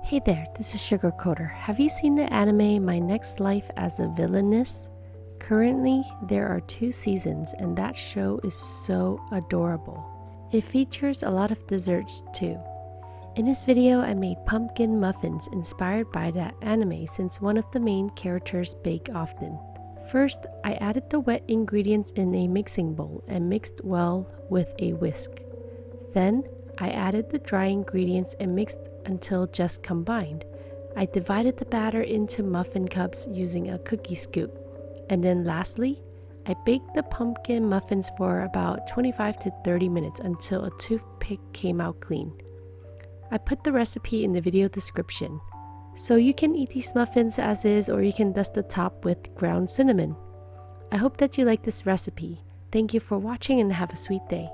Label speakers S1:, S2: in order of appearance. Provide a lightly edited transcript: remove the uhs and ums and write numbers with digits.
S1: Hey there, this is Sugar Coater. Have you seen the anime My Next Life as a Villainess? Currently, there are 2 seasons and that show is so adorable. It features a lot of desserts too. In this video, I made pumpkin muffins inspired by that anime since one of the main characters bake often. First, I added the wet ingredients in a mixing bowl and mixed well with a whisk. Then, I added the dry ingredients and mixed until just combined. I divided the batter into muffin cups using a cookie scoop. And then lastly, I baked the pumpkin muffins for about 25 to 30 minutes until a toothpick came out clean. I put the recipe in the video description. So you can eat these muffins as is, or you can dust the top with ground cinnamon. I hope that you like this recipe. Thank you for watching and have a sweet day.